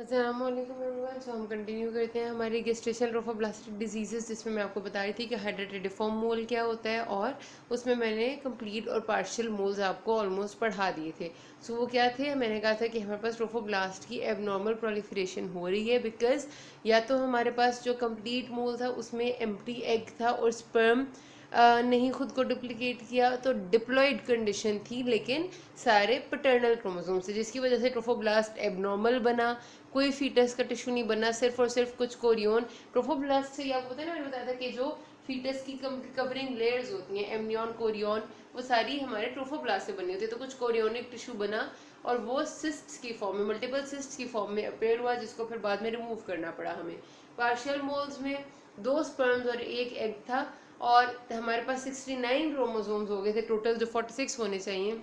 अस्सलामुअलैकुम एवरीवन। सो हम कंटिन्यू करते हैं हमारी गेस्टेशनल ट्रोफोब्लास्टिक डिजीजेस, जिसमें मैं आपको बता रही थी कि हाइड्रेटेडिफॉर्म मोल क्या होता है, और उसमें मैंने कंप्लीट और पार्शियल मोल्स आपको ऑलमोस्ट पढ़ा दिए थे। सो वो क्या थे, मैंने कहा था कि हमारे पास ट्रोफोब्लास्ट की एबनॉर्मल प्रोलिफरेशन हो रही है बिकॉज या तो हमारे पास जो कंप्लीट मोल था उसमें एम्प्टी एग था और स्पर्म नहीं खुद को डुप्लीकेट किया, तो डिप्लॉयड कंडीशन थी, लेकिन सारे पैटर्नल क्रोमोसोम से, जिसकी वजह से ट्रोफोब्लास्ट एबनॉर्मल बना। कोई फीटस का टिश्यू नहीं बना, सिर्फ और सिर्फ कुछ कोरियोन। ट्रोफोब्लास्ट से आपको पता है ना, मैंने बताया था कि जो फीटस की कवरिंग लेयर्स होती हैं, एमनियन, कोरियोन, वो सारी हमारे ट्रोफोब्लास्ट से बनी होती है। तो कुछ कोरियोनिक टिश्यू बना और वो सिस्ट्स की फॉर्म में, मल्टीपल सिस्ट्स की फॉर्म में अपेयर हुआ, जिसको फिर बाद में रिमूव करना पड़ा हमें। पार्शियल मोल्स में 2 स्पर्म्स और 1 एग था, और हमारे पास 69 क्रोमोसोम्स हो गए थे टोटल, जो 46 होने चाहिए,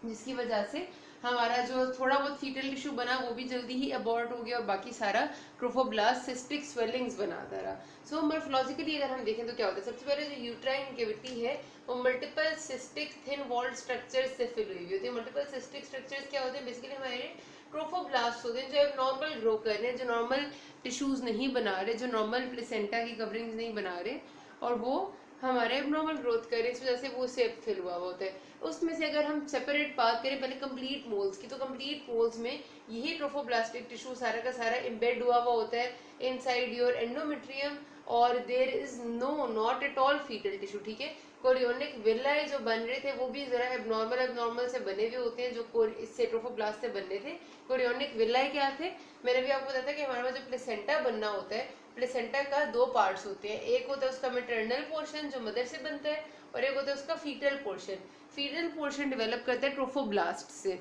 जिसकी वजह से हमारा जो थोड़ा बहुत फीटल टिश्यू बना वो भी जल्दी ही अबॉर्ट हो गया, और बाकी सारा ट्रोफोब्लास्ट सिस्टिक स्वेलिंग्स बनाता रहा। सो मॉर्फोलॉजिकली अगर हम देखें तो क्या होता है, सबसे पहले जो यूट्राइन कैविटी है वो multiple cystic thin walled structures से फिल हुई होती है। मल्टीपल सिस्टिक स्ट्रक्चर्स क्या होते हैं, बेसिकली हमारे ट्रोफोब्लास्ट होते हैं जो नॉर्मल ग्रो कर रहे हैं, जो नॉर्मल टिश्यूज नहीं बना रहे, जो नॉर्मल प्लेसेंटा की कवरिंग्स नहीं बना रहे, और वो हमारे एबनॉर्मल ग्रोथ कर रहे हैं, इस वजह से वो सेप फिल हुआ होता है। उसमें से अगर हम सेपरेट बात करें पहले कंप्लीट मोल्स की, तो कंप्लीट मोल्स में यही ट्रोफोब्लास्टिक टिश्यू सारा का सारा एम्बेड हुआ हुआ होता है इनसाइड योर एंडोमेट्रियम, और there is no not at all fetal tissue. ठीक है, कोरियोनिक विलाई जो बन रहे थे वो भी जरा एबनॉर्मल एबनॉर्मल से बने हुए होते हैं, जो इससे ट्रोफोब्लास्ट से बनने थे। कोरियोनिक विलाई क्या थे, मैंने भी आपको बताया था कि हमारे पास जो प्लेसेंटा बनना होता है, प्लेसेंटा का 2 पार्ट्स होते हैं। एक होता है उसका मेटर्नल पोर्शन जो मदर से बनता है, और एक होता है उसका fetal portion. Fetal portion develop करता है ट्रोफोब्लास्ट से,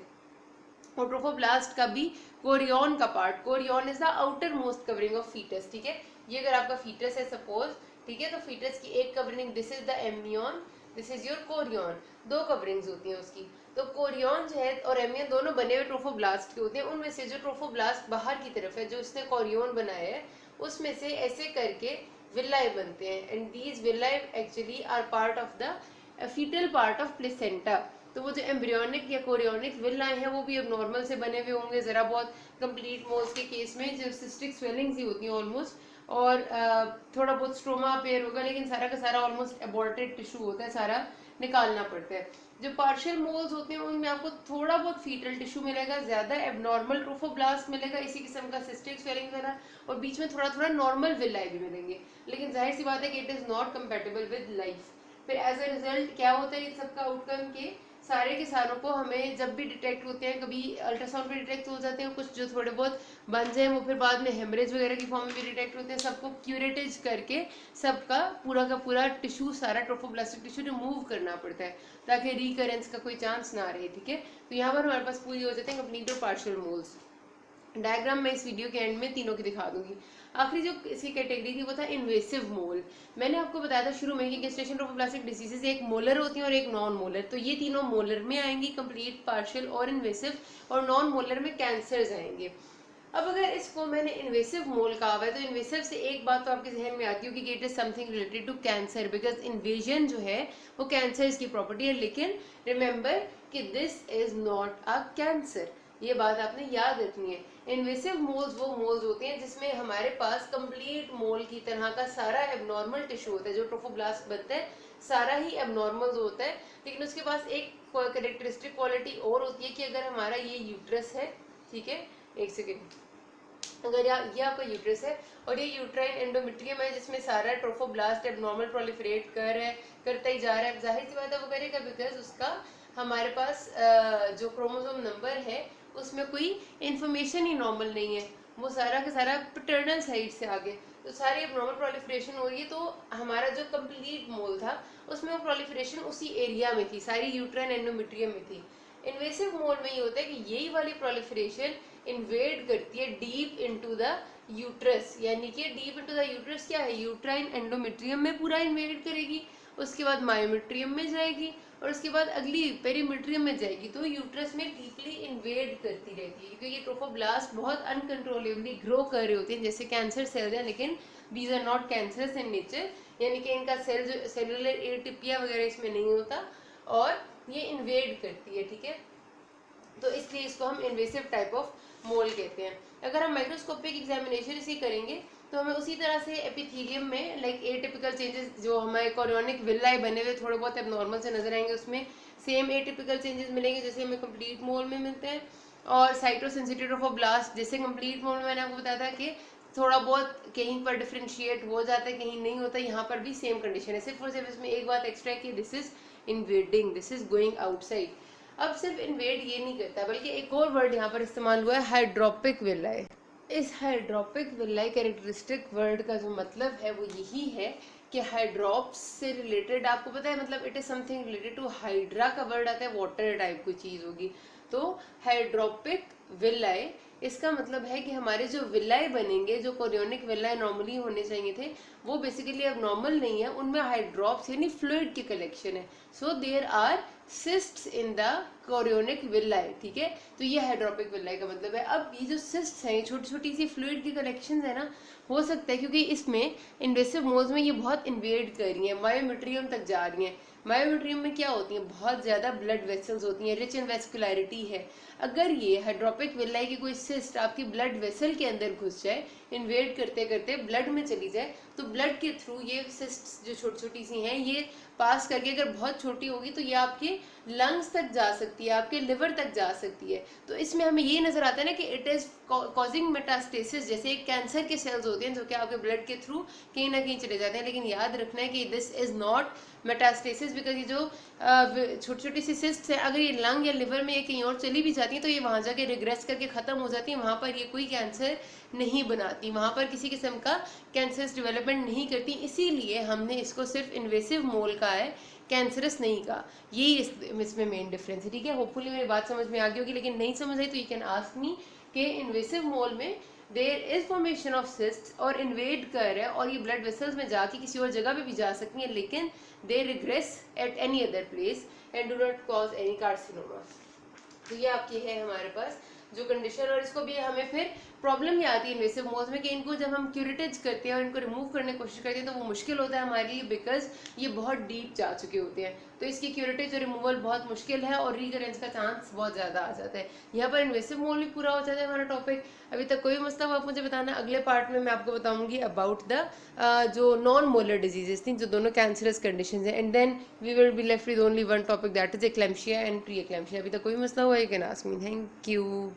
और ट्रोफोब्लास्ट का भी कोरियन का part, chorion is the outer most covering of fetus. ठीक है, ये अगर आपका फीटस है सपोज, ठीक है, तो फीटस की एक covering, this is the amnion, this is your Korean, 2 coverings होती हैं उसकी। तो कोरियन जो है और एमनियन दोनों बने हुए ट्रोफोब्लास्ट के होते हैं। उनमें से जो ट्रोफोब्लास्ट बाहर की तरफ है, जो इसने कोरियन बनाया है, उसमें से ऐसे करके विलाई बनते हैं, and these villi actually are part of the fetal part of placenta. तो वो जो एम्ब्रियोनिक या कोरियोनिक विलाई हैं वो भी अब नॉर्मल से बने हुए होंगे जरा बहुत। कंप्लीट मोल्स के केस में जो सिस्टिक स्वेलिंग्स ही होती हैं ऑलमोस्ट, और थोड़ा बहुत स्ट्रोमा अपेयर होगा, लेकिन सारा का सारा ऑलमोस्ट एबॉर्टेड टिश्यू होता है, सारा निकालना पड़ता है। जो पार्शियल मोल्स होते हैं उनमें आपको थोड़ा बहुत फीटल टिश्यू मिलेगा, ज्यादा एबनॉर्मल ट्रोफोब्लास्ट मिलेगा इसी किस्म का सिस्टिक स्वेलिंग वाला, और बीच में थोड़ा थोड़ा नॉर्मल विलाई भी मिलेंगे, लेकिन जाहिर सी बात है कि it is not compatible with life. फिर एज अ रिजल्ट क्या होता है इन सबका आउटकम, के सारे के सारों को हमें जब भी डिटेक्ट होते हैं, कभी अल्ट्रासाउंड पे डिटेक्ट हो जाते हैं, कुछ जो थोड़े बहुत बन जाए वो फिर बाद में हेमरेज वगैरह की फॉर्म में भी डिटेक्ट होते हैं, सबको क्यूरेटेज करके सबका पूरा का पूरा टिश्यू, सारा ट्रोफोब्लास्टिक टिश्यू रिमूव करना पड़ता है, ताकि रिकरेंस का कोई चांस ना रहे। ठीक है, तो यहाँ पर हमारे पास पूरी हो जाते हैं कंप्लीट और पार्शियल मोल्स। डायग्राम मैं इस वीडियो के एंड में तीनों की दिखा दूंगी। आखिरी जो इसकी कैटेगरी थी वो था इन्वेसिव मोल। मैंने आपको बताया था शुरू में कि गेस्टेशन ट्रोफोब्लास्टिक डिजीजेस एक मोलर होती हैं और एक नॉन मोलर, तो ये तीनों मोलर में आएंगी, कंप्लीट, पार्शियल और इन्वेसिव, और नॉन मोलर में कैंसर्स आएंगे। अब अगर इसको मैंने इन्वेसिव मोल कहा हुआ है, तो इन्वेसिव से एक बात तो आपके जहन में आती होगी कि it is something related to cancer, because invasion जो है वो कैंसर की प्रॉपर्टी है, लेकिन रिमेंबर कि this is not a cancer, ये बात आपने याद रखनी है। इन्वेसिव मोल्स वो मोल्स होते हैं जिसमें हमारे पास कंप्लीट मोल की तरह का सारा एबनॉर्मल टिश्यू होता है, जो ट्रोफोब्लास्ट बनता है सारा ही एबनॉर्मल होता है, लेकिन उसके पास एक कैरेक्टरिस्टिक क्वालिटी और होती है कि अगर हमारा ये यूट्रस है, ठीक है, एक सेकेंड, अगर ये आपका यूट्रस है और ये यूट्राइन एंडोमेट्रियम है जिसमें सारा ट्रोफोब्लास्ट एबनॉर्मल प्रोलिफरेट करता ही जा रहा है, जाहिर सी बात है वो करेगा, बिकॉज उसका हमारे पास जो क्रोमोसोम नंबर है उसमें कोई इंफॉर्मेशन ही नॉर्मल नहीं है, वो सारा का सारा पैटर्नल साइड से आगे, तो सारी एबनॉर्मल प्रोलिफरेशन हो रही है। तो हमारा जो कंप्लीट मोल था उसमें वो प्रोलिफरेशन उसी एरिया में थी, सारी यूट्राइन एंडोमेट्रियम में थी। इन्वेसिव मोल में ये होता है कि यही वाली प्रोलिफरेशन इन्वेड करती है डीप इनटू द यूट्रस, यानी कि डीप इनटू द यूट्रस क्या है, यूट्राइन एंडोमेट्रियम में पूरा इन्वेड करेगी, उसके बाद मायोमेट्रियम में जाएगी, और उसके बाद अगली पेरीमेट्रियम में जाएगी, तो यूट्रस में डीपली इन्वेड करती रहती है, क्योंकि ये ट्रोफोब्लास्ट बहुत अनकंट्रोलेबली ग्रो कर रहे होते हैं जैसे कैंसर सेल्स हैं, लेकिन these are not cancerous in nature, यानी कि इनका सेलुलर एटिपिया वगैरह इसमें नहीं होता, और ये इन्वेड करती है। ठीक है, तो इसलिए इसको हम इन्वेसिव टाइप ऑफ मोल कहते हैं। अगर हम माइक्रोस्कोपिक एग्जामिनेशन इसे करेंगे तो हमें उसी तरह से एपिथेलियम में लाइक एटिपिकल चेंजेस जो हमारे कोरियोनिक विल्लाई बने हुए थोड़े बहुत एबनॉर्मल से नजर आएंगे, उसमें सेम एटिपिकल चेंजेस मिलेंगे जैसे हमें कंप्लीट मोल में मिलते हैं। और साइटोसेंसिटिव ट्रोफोब्लास्ट जैसे कंप्लीट मोल में मैंने आपको बताया था कि थोड़ा बहुत कहीं पर डिफ्रेंशिएट हो जाता है, कहीं नहीं होता, यहाँ पर भी सेम कंडीशन है। सिर्फ और सिर्फ इसमें एक बात एक्स्ट्रा है कि this is invading, this is going outside. अब सिर्फ इन्वेड ये नहीं करता बल्कि एक और वर्ड यहाँ पर इस्तेमाल हुआ है, हाइड्रोपिक विलाई। इस हाइड्रोपिक विलाई कैरेक्टरिस्टिक वर्ड का जो मतलब है वो यही है कि हाइड्रोप्स से रिलेटेड, आपको पता है मतलब it is something related to hydra का वर्ड आता है, वाटर टाइप कोई चीज होगी। तो हाइड्रोपिक विलाई इसका मतलब है कि हमारे जो विलाई बनेंगे, जो कोरियोनिक विलाई नॉर्मली होने चाहिए थे, वो बेसिकली अब नॉर्मल नहीं है, उनमें हाइड्रोप्स यानी फ्लूइड की कलेक्शन है। So there are cysts in the chorionic villi, ठीक है। तो ये हाइड्रोपिक विलाई का मतलब है। अब ये जो सिस्ट्स हैं, छोटी छोटी सी फ्लूइड की कलेक्शन है ना, हो सकता है क्योंकि इसमें इन्वेसिव मोल्स में ये बहुत इन्वेड कर रही हैं, मायोमेट्रियम तक जा रही हैं। मायोमेट्रियम में क्या होती है, बहुत ज़्यादा ब्लड वेसल्स होती हैं, रिच इन वेस्कुलरिटी है। अगर ये हाइड्रोपिक विलाई की कोई सिस्ट आपकी ब्लड वेसल के अंदर घुस जाए, इन्वेड करते करते ब्लड में चली जाए, तो ब्लड के थ्रू ये सिस्ट जो छोटी छोटी सी हैं ये पास करके, अगर बहुत छोटी होगी तो ये आपके लंग्स तक जा सकती है, आपके लिवर तक जा सकती है। तो इसमें हमें ये नजर आता है ना कि इट इज कॉजिंग मेटास्टेसिस, जैसे कैंसर के सेल्स होते हैं जो कि आपके ब्लड के थ्रू कहीं ना कहीं चले जाते हैं। लेकिन याद रखना है कि this is not metastasis, because ये जो छोटी छोटी सी सिस्ट है, अगर ये लंग या लिवर में कहीं और चली भी जाती है तो ये वहां जाके रिग्रेस करके खत्म हो जाती है, वहां पर ये कोई कैंसर नहीं बनाती, वहां पर किसी किस्म का कैंसर डेवलपमेंट नहीं करती। इसीलिए हमने इसको सिर्फ इन्वेसिव मोल का है, कैंसरस नहीं का। ये इसमें मेन डिफरेंस है, ठीक है। होपफुली मेरी बात समझ में आ गई होगी, लेकिन नहीं समझ आई तो यू कैन आस्क मी कि इन्वेसिव मोल में there is formation of cyst और इन्वेड कर रहा है और ये ब्लड वेसल्स में जाके किसी और जगह पे भी जा सकती है, लेकिन they regress at any other place and do not cause any carcinoma. तो ये आपकी है हमारे पास जो कंडीशन। और इसको भी हमें फिर प्रॉब्लम ये आती है इन्वेसिव मोल्स में कि इनको जब हम क्यूरेटेज करते हैं और इनको रिमूव करने की कोशिश करते हैं तो वो मुश्किल होता है हमारे लिए, बिकॉज ये बहुत डीप जा चुके होते हैं। तो इसकी क्यूरेटेज और रिमूवल बहुत मुश्किल है और रिकरेंस का चांस बहुत ज़्यादा आ जाता है। यहाँ पर इन्वेसिव मोल भी पूरा हो जाता है हमारा टॉपिक। अभी तक कोई मसला हो आप मुझे बताना, अगले पार्ट में मैं आपको बताऊंगी अबाउट द जो नॉन मोलर डिजीजेस थी, जो दोनों कैंसरस कंडीशन है, and then we will be left with only one topic, that is eclampsia and pre eclampsia. अभी तक कोई मसला हुआ है, you can ask me. Thank you.